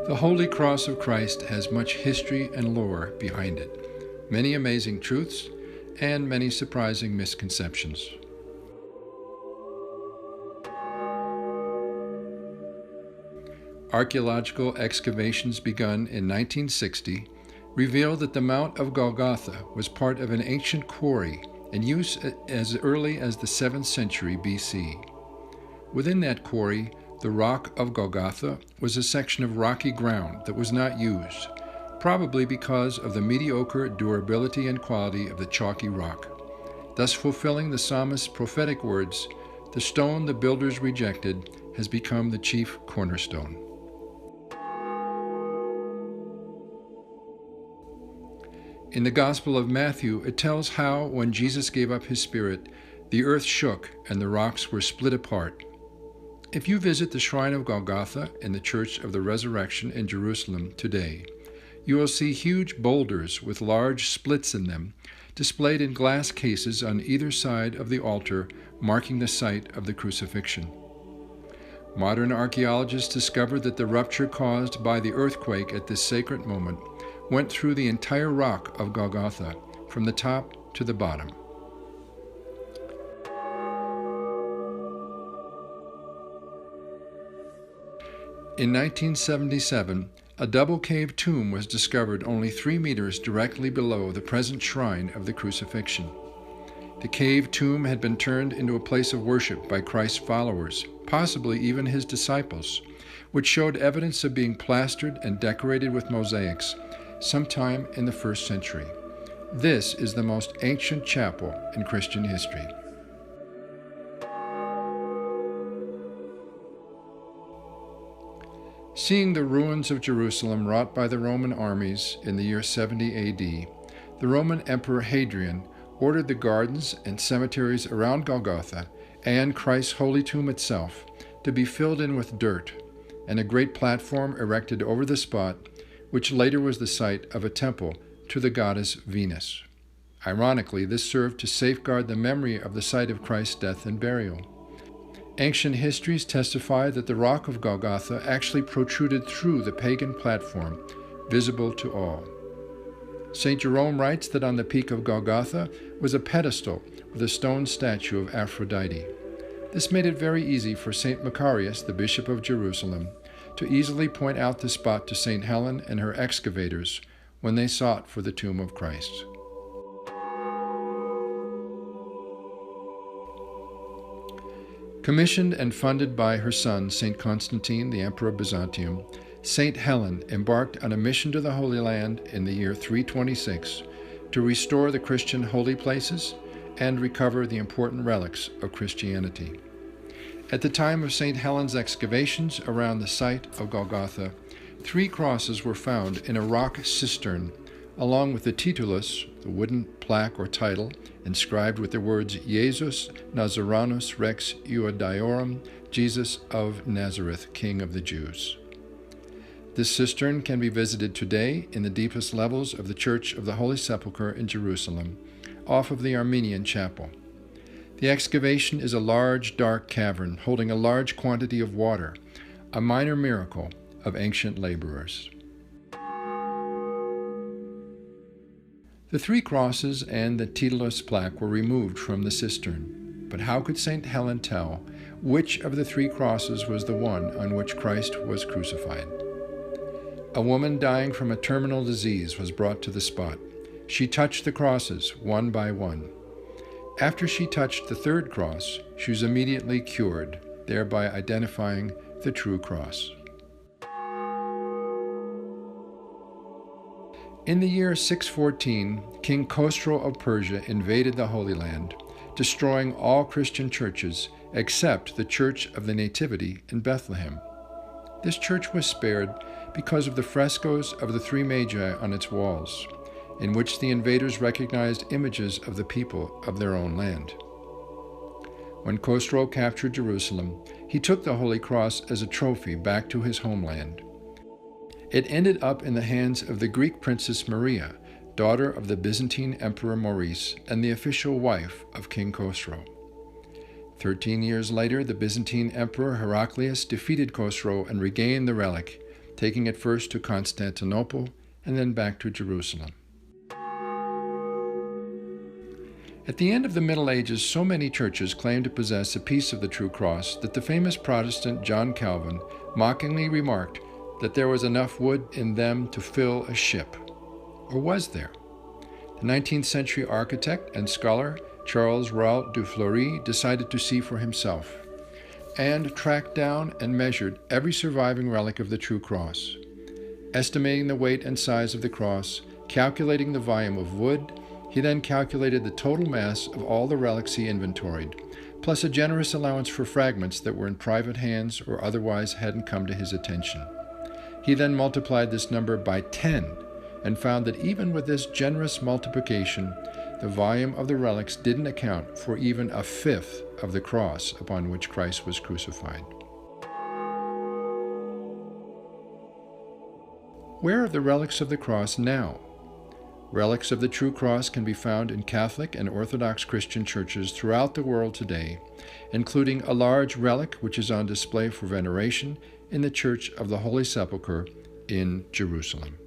The Holy Cross of Christ has much history and lore behind it, many amazing truths, and many surprising misconceptions. Archaeological excavations begun in 1960 reveal that the Mount of Golgotha was part of an ancient quarry in use as early as the 7th century BC. Within that quarry, the Rock of Golgotha was a section of rocky ground that was not used, probably because of the mediocre durability and quality of the chalky rock, thus fulfilling the psalmist's prophetic words, "The stone the builders rejected has become the chief cornerstone." In the Gospel of Matthew, it tells how, when Jesus gave up his spirit, the earth shook and the rocks were split apart. If you visit the Shrine of Golgotha in the Church of the Resurrection in Jerusalem today, you will see huge boulders with large splits in them, displayed in glass cases on either side of the altar, marking the site of the crucifixion. Modern archaeologists discovered that the rupture caused by the earthquake at this sacred moment went through the entire rock of Golgotha, from the top to the bottom. In 1977, a double-cave tomb was discovered only 3 meters directly below the present shrine of the crucifixion. The cave tomb had been turned into a place of worship by Christ's followers, possibly even his disciples, which showed evidence of being plastered and decorated with mosaics sometime in the 1st century. This is the most ancient chapel in Christian history. Seeing the ruins of Jerusalem wrought by the Roman armies in the year 70 AD, the Roman Emperor Hadrian ordered the gardens and cemeteries around Golgotha and Christ's holy tomb itself to be filled in with dirt, and a great platform erected over the spot, which later was the site of a temple to the goddess Venus. Ironically, this served to safeguard the memory of the site of Christ's death and burial. Ancient histories testify that the Rock of Golgotha actually protruded through the pagan platform, visible to all. St. Jerome writes that on the peak of Golgotha was a pedestal with a stone statue of Aphrodite. This made it very easy for St. Macarius, the Bishop of Jerusalem, to easily point out the spot to St. Helen and her excavators when they sought for the tomb of Christ. Commissioned and funded by her son, St. Constantine, the Emperor of Byzantium, St. Helen embarked on a mission to the Holy Land in the year 326 to restore the Christian holy places and recover the important relics of Christianity. At the time of St. Helen's excavations around the site of Golgotha, 3 crosses were found in a rock cistern, along with the titulus, the wooden plaque or title, inscribed with the words Jesus Nazarenus Rex Iudiorum, Jesus of Nazareth, King of the Jews. This cistern can be visited today in the deepest levels of the Church of the Holy Sepulchre in Jerusalem, off of the Armenian Chapel. The excavation is a large, dark cavern holding a large quantity of water, a minor miracle of ancient laborers. The 3 crosses and the titulus plaque were removed from the cistern, but how could St. Helen tell which of the 3 crosses was the one on which Christ was crucified? A woman dying from a terminal disease was brought to the spot. She touched the crosses one by one. After she touched the 3rd cross, she was immediately cured, thereby identifying the true cross. In the year 614, King Khosrow of Persia invaded the Holy Land, destroying all Christian churches except the Church of the Nativity in Bethlehem. This church was spared because of the frescoes of the 3 Magi on its walls, in which the invaders recognized images of the people of their own land. When Khosrow captured Jerusalem, he took the Holy Cross as a trophy back to his homeland. It ended up in the hands of the Greek princess Maria, daughter of the Byzantine Emperor Maurice and the official wife of King Khosrow. 13 years later, the Byzantine Emperor Heraclius defeated Khosrow and regained the relic, taking it first to Constantinople and then back to Jerusalem. At the end of the Middle Ages, so many churches claimed to possess a piece of the true cross that the famous Protestant John Calvin mockingly remarked that there was enough wood in them to fill a ship. Or was there? The 19th century architect and scholar Charles Rault du Fleury decided to see for himself and tracked down and measured every surviving relic of the true cross. Estimating the weight and size of the cross, calculating the volume of wood, he then calculated the total mass of all the relics he inventoried, plus a generous allowance for fragments that were in private hands or otherwise hadn't come to his attention. He then multiplied this number by 10 and found that even with this generous multiplication, the volume of the relics didn't account for even a fifth of the cross upon which Christ was crucified. Where are the relics of the cross now? Relics of the true cross can be found in Catholic and Orthodox Christian churches throughout the world today, including a large relic which is on display for veneration in the Church of the Holy Sepulchre in Jerusalem.